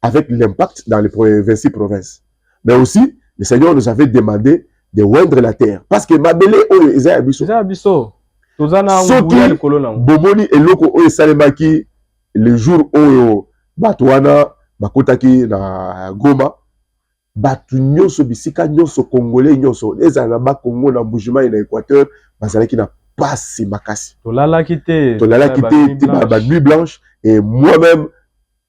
B: avec l'impact dans les 26 provinces. Mais aussi, le Seigneur nous avait demandé de oindre la terre. Parce que Mabele, Bomoni et Loko, Salemaki, le jour où Batouana bakotaki na Goma batu nyonso bisika nyonso congolais nyonso ezala ba Congo na Bujumbura et na Équateur bazalaki na pasi makasi
A: Tolalaki te
B: ba nuit blanche et moi-même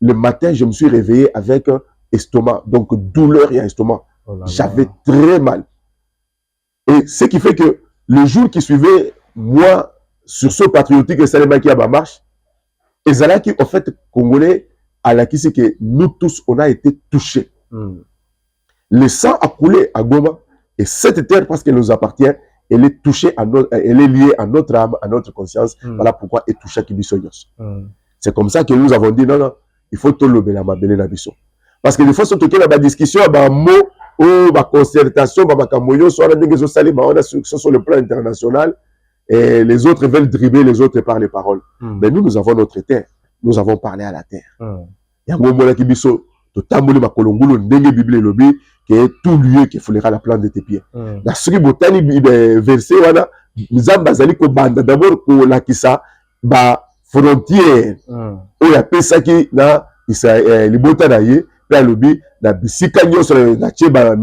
B: le matin je me suis réveillé avec un estomac donc douleur et un estomac. J'avais très mal et ce qui fait que le jour qui suivait moi sur ce patriotique et Salemaki à ma marche ezalaki en fait congolais à la qui c'est que nous tous on a été touchés. Le sang a coulé à Goma et cette terre, parce qu'elle nous appartient, elle est touchée elle est liée à notre âme, à notre conscience. Voilà pourquoi elle est touchée à Kibisonyos. C'est comme ça que nous avons dit non, il faut tout le bel la biso. Parce que des fois, surtout qu'il y a des discussions, des mots, ou des concertations, sur le plan international, et les autres veulent dribbler les autres par les paroles. Mais nous avons notre terre. Nous avons parlé à la terre. Il y a un moment qui biso. Totamboli makolongolo ndenge Bible lobi que tout lieu qui foulera la plante de tes pieds. Na suri botani verset wana nzamba zali ko banda d'abord ko lakisa ba frontière oya pesaki na Israël libota na ye pe lobi na bisika nyonso na cheba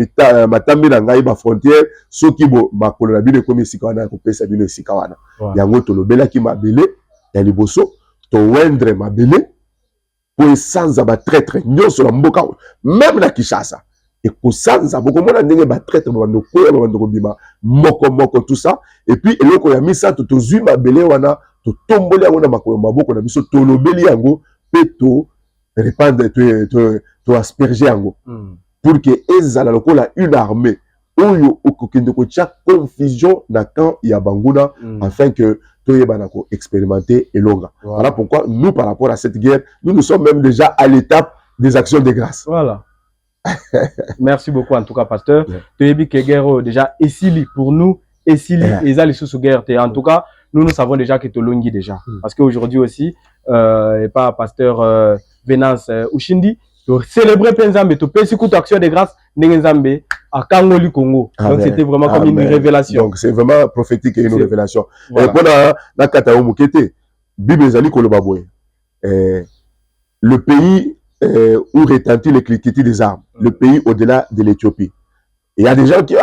B: matambi na ngai ba frontière soki bo makolo na bino komi sika wana ko pesa bino sika wana yango to lobelaki mabele ya liboso to wendre mabele pour sanza ba traître nyonso la mboka même na Kinshasa et pour sanza beaucoup mona ndenge ba traître ba ndoko bima moko tout ça et puis eloko ya misa to zui mabele wana to tomboli yango na makolo maboko na biso to lobeli yango pe to répandre to asperger yango pour que ezala lokola une armée oyo okokende ko tia confusion na camp ya banguna afin que expérimenter et longa. Voilà pourquoi nous, par rapport à cette guerre, nous sommes même déjà à l'étape des actions de grâce.
A: Voilà. Merci beaucoup en tout cas, pasteur. Tu as dit que guerre déjà essili pour nous, essili et ça les sous guerre. En tout cas, nous savons déjà que tu longi déjà. Parce qu'aujourd'hui aussi, et pas pasteur Venance Ushindi, tu célébrais Penzambe, tu pèses toute action de grâce Nzambe à Kangoli Congo. Donc c'était vraiment comme une révélation.
B: Donc c'est vraiment prophétique et une révélation. Et pour la Katao Mukete, Bible Zali Kolobaboué, le pays où retentit l'éclité des armes, le pays au-delà de l'Éthiopie. Il y a des gens qui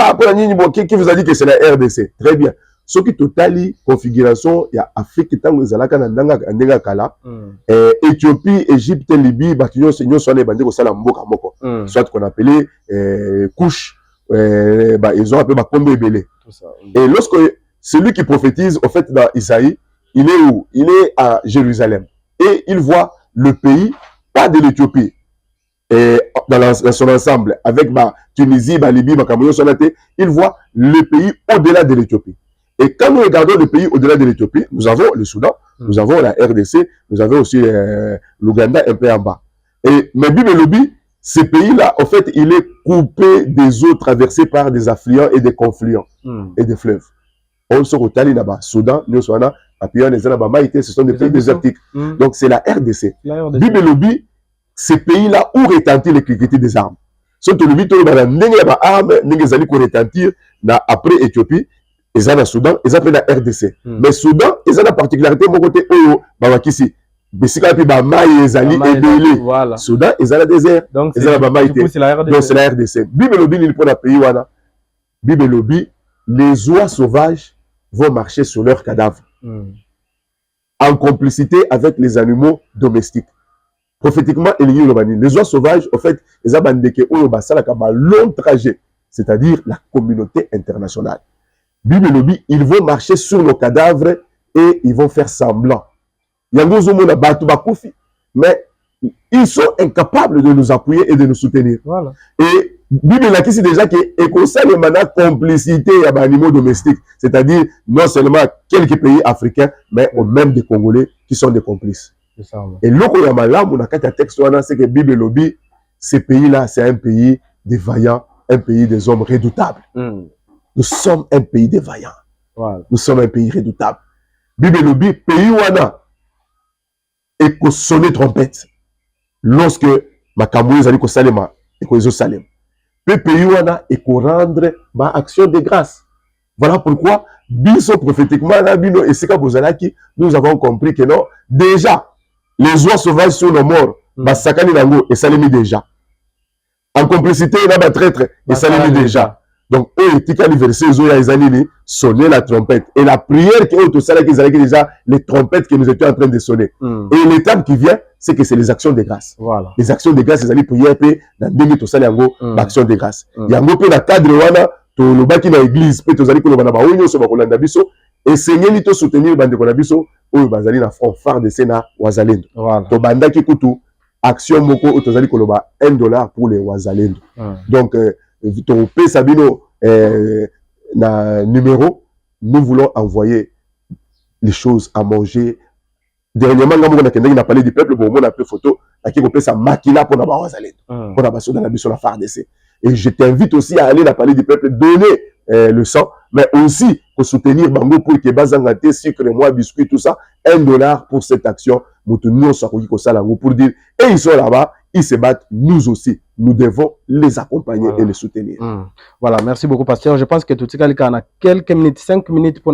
B: qui vous a dit que c'est la RDC. Très bien. Ce qui totali configuration, il y a Afrique tango zalaka nanga kala, Éthiopie, Égypte, Libye, bâtiment seigneur soit les bandits au salam mboka moko. Soit qu'on appelait couche, ils ont appelé Kombe Belé. Et lorsque celui qui prophétise, en fait, dans Isaïe, il est où? Il est à Jérusalem. Et il voit le pays, pas de l'Éthiopie, dans son ensemble, avec Tunisie, Libye, Cameroun, il voit le pays au-delà de l'Éthiopie. Et quand nous regardons le pays au-delà de l'Éthiopie, nous avons le Soudan, nous avons la RDC, nous avons aussi l'Ouganda un peu en bas. Mais Bible Lobby, ce pays-là, en fait, il est coupé des eaux traversées par des affluents et des confluents et des fleuves. On se retrouve là-bas, Soudan, nous sommes là, ce sont des pays désertiques. Donc c'est la RDC. Bible Lobby, ce pays-là où retentit l'écriture des armes. Surtout le Vito, il y a des armes, des armes qui retentir après Éthiopie. Ils ont le Soudan, ils ont la RDC. Mais Soudan, ils ont la particularité, mon côté, Babakisi. Bisika puis Bamaï, ils ont les Soudan, ils ont le désert. Donc c'est la RDC. Bible Lobby, il pour la pays, Bible Lobby, les oies sauvages vont marcher sur leurs cadavres. En complicité avec les animaux domestiques. Prophétiquement, les oies sauvages, en fait, ils ont un long trajet, c'est-à-dire la communauté internationale. Bible Lobby, ils vont marcher sur nos cadavres et ils vont faire semblant. Mais ils sont incapables de nous appuyer et de nous soutenir.
A: Voilà.
B: Et Bible là qui c'est déjà que conseille maintenant complicité à des animaux domestiques, c'est-à-dire non seulement quelques pays africains, mais même des Congolais qui sont des complices. Et l'autre texte c'est que Bible Lobby, ce pays-là, c'est un pays des vaillants, un pays des hommes redoutables. Nous sommes un pays des vaillants.
A: Voilà.
B: Nous sommes un pays redoutable. Bible Lobby, pays wana et qu'on sonne trompette. Lorsque Makamoué Zali ko Salema et ko Salem. Pays wana et qu'on rendre ma action de grâce. Voilà pourquoi biso prophétiquement là bino et sika bozalaki, nous avons compris que non, déjà les oies sauvages sur nos morts, Basakani Nango, et Salemi déjà. En complicité, il y a des traîtres, et Salemi déjà. Donc, eux, ils verset Zoya Ezalini, sonner la trompette. Et la prière qui est au Salé, qui est déjà les trompettes que nous étions en train de sonner. Et l'étape qui vient, c'est que c'est les actions de grâce.
A: Voilà.
B: Les actions de grâce, ils allaient prier, puis dans 2000, au Salé, action de grâce. Il y a un peu de cadre, le baki dans l'église, puis aux alliés, qu'on a baoui, sur Bakolanda Bisso, et Seigneur, il soutenir Bande Konabiso, ou Bazali, la phare de Sénat, Wazalendo.
A: Voilà.
B: To Banda Kikutu, action Moko, Otozali Koloba, $1 pour les Wazalendo. Donc, ton P. Sabino, na numéro, nous voulons envoyer les choses à manger. Dernièrement, on a parlé du peuple, bon, on a pris photo, qui a sa maquila pour la Wazalendo, pour la basson dans la mission la phare d'essai. Et je t'invite aussi à aller parler du peuple, donner le sang, mais aussi pour soutenir Bango pour que Bazangate, sucre, moi, biscuit, tout ça, $1 pour cette action. Pour dire, et ils sont là-bas, ils se battent, nous aussi, nous devons les accompagner et les soutenir.
A: Voilà, merci beaucoup, pasteur. Je pense que tout le monde a quelques minutes, 5 minutes pour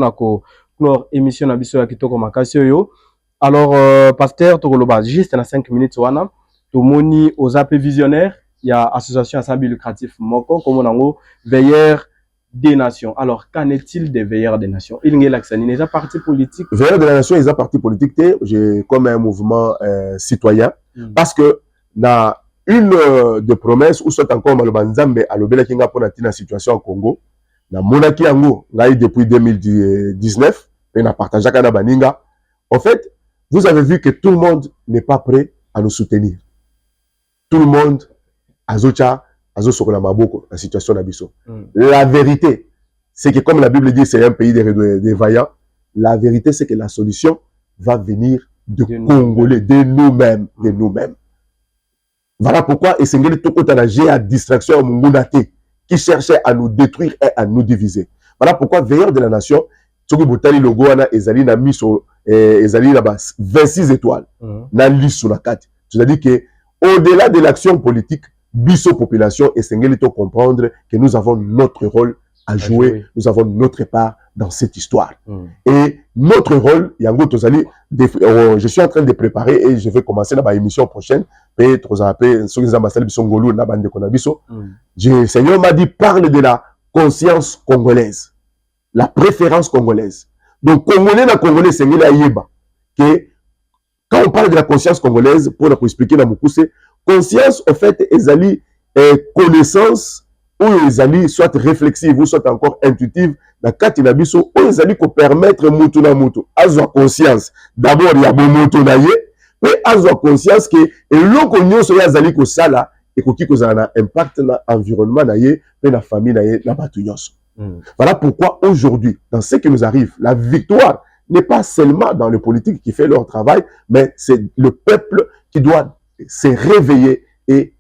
A: clore l'émission Nabiso Kitoko Makasio. Alors, pasteur, juste dans 5 minutes, tout le monde aux AP visionnaires. Il y a association à Sabi lucratif Moko, comme on a veilleur des nations. Alors, qu'en est-il des veilleurs des nations? Il y a déjà parti politique.
B: Veilleurs des nations, ils ont parti politique, comme un mouvement citoyen, parce que dans une des promesses, où soit encore Malobanzambe à l'Obéla Kinga pour la situation au Congo, dans Monaki Ango, depuis 2019, et on a partagé avec Baninga. En fait, vous avez vu que tout le monde n'est pas prêt à nous soutenir. Tout le monde Azocha, Azosokola Maboko, la situation d'Abisso. La vérité, c'est que comme la Bible dit, c'est un pays des vaillants. La vérité, c'est que la solution va venir de Congolais, de nous-mêmes, de nous-mêmes. Voilà pourquoi Essengeli Tokotanager à distraction Mungundate, qui cherchait à nous détruire et à nous diviser. Voilà pourquoi veilleur de la nation, Tsoki Boutali Logoana, Ezali na miso, Ezali là-bas, 26 étoiles, na liste sur la carte. C'est-à-dire que, au-delà de l'action politique, Bisso population et Sengeli to comprendre que nous avons notre rôle à jouer, nous avons notre part dans cette histoire. Et notre rôle, Yango Tozali, je suis en train de préparer et je vais commencer dans l'émission prochaine. Le Seigneur m'a dit, parle de la conscience congolaise, la préférence congolaise. Donc, Congolais, la Congolais, Sengeli Ayeba, que quand on parle de la conscience congolaise, pour expliquer dans mon c'est conscience, en fait, ezali connaissance, ou ezali soit réflexive, ou soit encore intuitive, dans quatre inabiso, ou ezali ko permettre mutu na mutu, azwa conscience. D'abord, il y a bon mutu na ye, mais azwa conscience que, et l'oko nyonso ya ezali ko sala, et ko ki ko zana impact na environnement na ye, mais na famille na ye, na batu nyonso. Voilà pourquoi aujourd'hui, dans ce qui nous arrive, la victoire n'est pas seulement dans les politiques qui font leur travail, mais c'est le peuple qui doit se réveiller et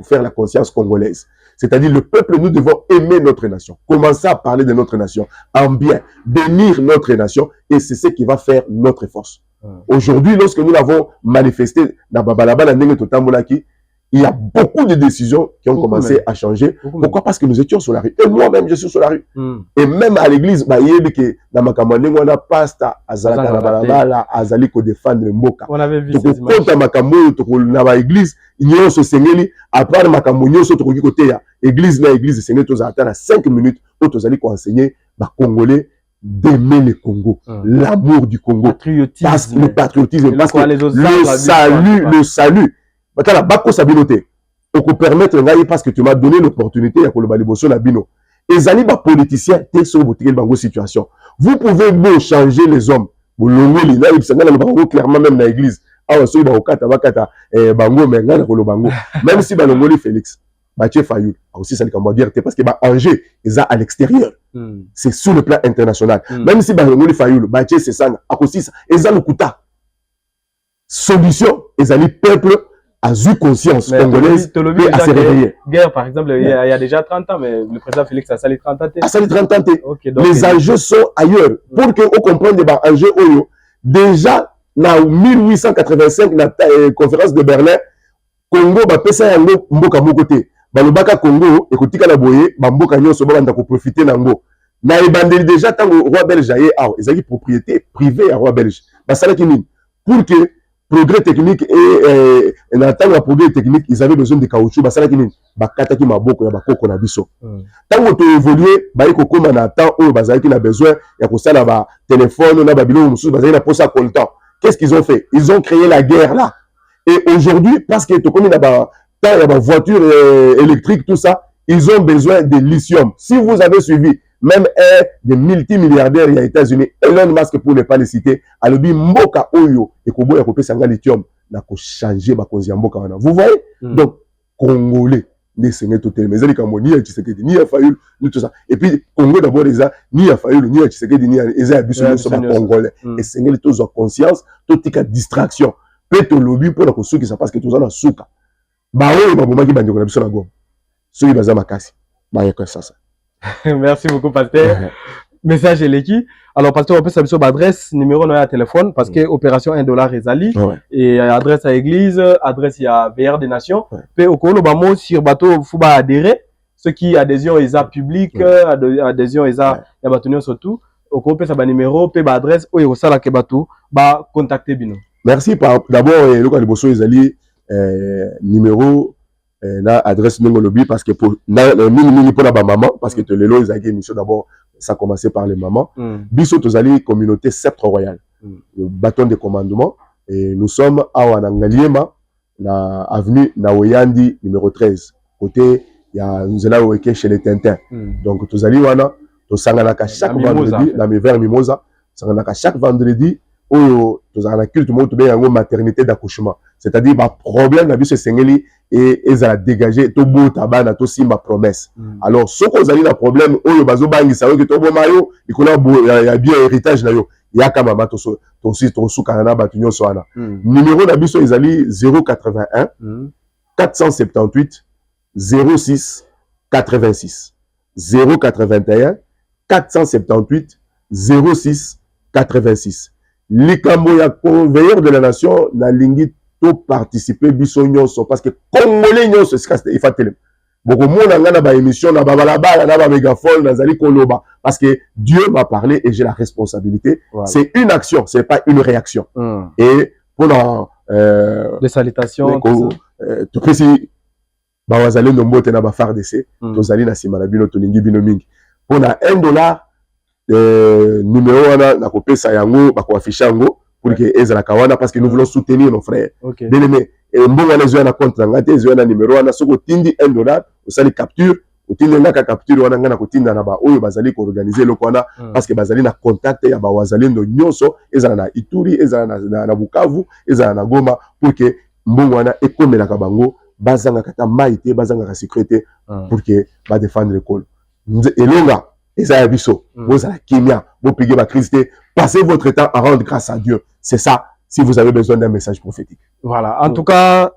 B: faire la conscience congolaise. C'est-à-dire le peuple, nous devons aimer notre nation, commencer à parler de notre nation, en bien, bénir notre nation, et c'est ce qui va faire notre force. Aujourd'hui, lorsque nous l'avons manifesté dans Babalaba, il y a beaucoup de décisions qui ont commencé à changer. Pourquoi? Parce que nous étions sur la rue. Et moi-même, je suis sur la rue. Et même à l'église, il y a un pasteur Azali qui défend le Moka.
A: On avait vu
B: ces images. Dans l'église, il y a ce Seigneur, à part Makamonio, sur le côté, l'église, le Seigneur, tu as 5 minutes, tu as enseigner les Congolais d'aimer le Congo, l'amour du Congo.
A: Patriotisme.
B: Le patriotisme. Parce que le salut. Bakala bako sabinote oko permettre ngai parce que tu m'as donné l'opportunité ya koloba liboso na bino ezali ba politicien te so botikeli bango situation. Vous pouvez beau changer les hommes bolongoli na ibisanga na bango clairement même na église awa so ba okata bakata bango menga na koloba bango même si balongoli Félix Mathieu Fayoul aussi ça likambo guerre parce que ba Angers eza à l'extérieur. C'est sur le plan international. Même si balongoli Fayoul Mathieu c'est ça akosi eza lokuta solution ezali peuple a eu conscience congolaise et à se réveiller.
A: Guerre, par exemple, il y a déjà 30 ans, mais le président Félix a sali 30 ans.
B: A sali 30 ans. Okay, les enjeux sont ailleurs. Pour que vous compreniez les enjeux, déjà, en 1885, la conférence de Berlin, Congo va pesa yango mboka mokote. Balobaka Congo, ekotika na boye, mboka nyonso banda ko profiter nango. Na ebandeli déjà tango roi belge aye aw, ezaki propriété privée à roi belge. Basala ki nini? Pour que progrès technique et na tango progrès technique ils avaient besoin de caoutchouc basala ki nini bakataki maboko ya bakoko na biso tango to évoluer ba ko koma na temps oyo bazalaki na besoin ya kosala ba téléphone na ba biloko mususu bazali na posa content. Qu'est-ce qu'ils ont fait? Ils ont créé la guerre là. Et aujourd'hui parce que to komi na ba temps ya ba voiture électrique tout ça, ils ont besoin de lithium. Si vous avez suivi même un des multimilliardaires aux États-Unis, Elon Musk pour ne pas le citer, a le dit mboka oyo et kobo ya kopé sanga lithium na ko changer ba konzi mboka wana. Vous voyez? Donc congolais des sengé total mais zali kamoni ya Tshisekedi ni ya Fayulu ni tout ça. Et puis Congo d'abord les ni ya Fayulu ni ya Tshisekedi ni ya eza biso nous sommes congolais et sengé tous en conscience tout tika distraction. Peut to lobby pour la kosu qui ça parce que tout ça na suka. Ba oyo ba bomaki bandeko na biso na goma. Soki baza makasi. Ba yeko ça.
A: Merci beaucoup, pasteur. Message et l'équipe. Alors, pasteur, on peut savoir l'adresse, numéro de téléphone, parce que opération $1 est ali. Et adresse à l'église, adresse à VR des Nations. Puis, au Colo, bamo, sur bateau, faut pas adhérer. Ceux qui adhésion, ils ont public, adhésion, ils ont bâtonnier surtout. Au Colo, peut savoir numéro, puis adresse, ou il la bateau, bah, contactez Bino. Merci.
B: D'abord, le cas de Bosso, ils allaient, numéro, na adresse ningo lobby parce que pour mini pour la maman parce que te lelo ils avaient émission d'abord ça commençait par les mamans biso tozali communauté sceptre royal le bâton de commandement et nous sommes à Wanangaliema na avenue Naoyandi numéro 13 côté il y a nous là chez les Tintins donc tozali wana to sanganaka chaque vendredi dans mes vers mimosa sanganaka chaque vendredi oyo tozala culte mo to benga maternité d'accouchement c'est-à-dire ba problème na biso sengeli et ezala dégager to bota bana to simba promesse alors ce qu'on a na problème oyo bazo bangisa oyo to bomayo ikona ya bien héritage na yo yaka mama to suka na batu nyonso wana numéro na biso ezali 081 478 06 86 081 478 06 86 likambo ya conveilleur de la nation na lingi to participer biso nyonso parce que congolais nyonso il faut télé beaucoup monde ngana ba émission na ba balabala na ba mégaphone na zali koloba parce que Dieu m'a parlé et j'ai la responsabilité c'est une action c'est pas une réaction et pour la
A: des salutations
B: to précis ba wazali ndombote na ba FARDC to zali na sima na bino to lingi bino mingi pour na $1 numéro wana na kopesa yango bako afficher yango pour que ezala kawana parce que nous voulons soutenir nos frères bien aimé et mbonga les na compte na ngate ezwa na numéro wana soko tindi $1 osali capture otindi ngaka capture wana ngana kotinda na ba oyo bazali ko organiser loko wana parce que bazali na contact ya ba wazalendo nyonso ezala na Ituri ezala na Bukavu ezala na Goma pour que mbonga wana ekomela ka bango bazanga kata maite bazanga ka sécurité pour que ba défendre l'école elonga Eza biso, vous allez Kenya, vous payez ma Christ, passez votre temps à rendre grâce à Dieu. C'est ça, si vous avez besoin d'un message prophétique. Voilà. En tout cas,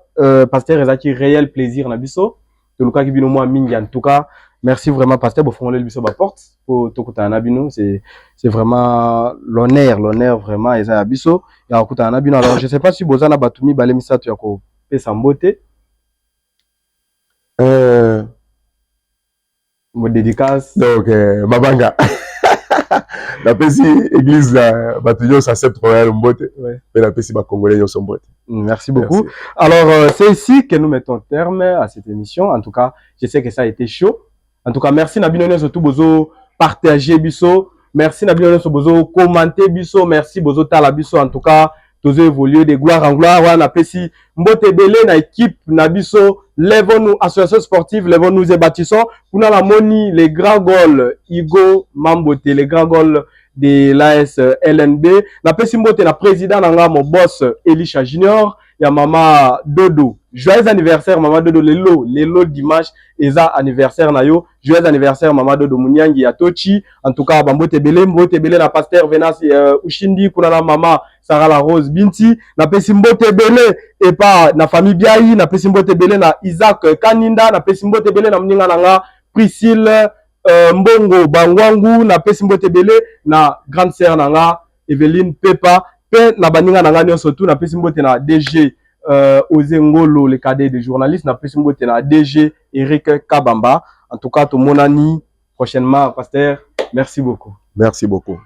B: pasteur Ezaki, réel plaisir na biso. De Luka qui bino moi mingi. En tout cas, merci vraiment pasteur pour faire le biso ba porte pour tokuta na bino. C'est vraiment l'honneur vraiment Eza biso. Ya okuta na bino. Alors je sais pas si bozana batumi balemisa tu yako pesa mbote. Mon dédicace. Donc, Mabanga. La Pessi, église, bataillon, ça s'accepte royal mbote. Mais la Pessi, congolais, son mbote. Merci beaucoup. Merci. Alors, c'est ici que nous mettons terme à cette émission. En tout cas, je sais que ça a été chaud. En tout cas, merci Nabino surtout bozo partager biso. Merci Nabino bozo commenter biso. Merci bozo tala biso. En tout cas, tous évoluer de gloire en gloire. On a Pessi mbote belé na équipe Nabiso. Lèvons-nous, association sportive, lèvons-nous et bâtissons. Pour la moni, les grands goals, Igo Mambote, les grands goals de l'AS LNB. La Pessimbote, la présidente, mon boss, Elisha Junior, ya Mama Dodo. Joyeux anniversaire, Mama Dodo, Lelo dimanche, Eza anniversaire na yo. Joyeux anniversaire, Mama Dodo Munyangi Atochi. En tout cas, Mbote Belé, la pasteur Venas Ushindi, kuna la Mama Sarah la Rose Binti. Na Pessimbote Belé, et pas na famille Biaï, na Pessimbote Belé, na Isaac Kaninda, na Pessimbote Belé, na Mninga Nanga, Priscille Mbongo Bangwangu, na Pessimbote Belé, na grande sœur Nanga, Evelyne Pepa, pe na Baninga Nanga, surtout na Pessimbote na DG Ozengolo, le cadet des journalistes, na Pessimbote na DG Eric Kabamba. En tout cas, tout mon ami, prochainement, pasteur, merci beaucoup. Merci beaucoup.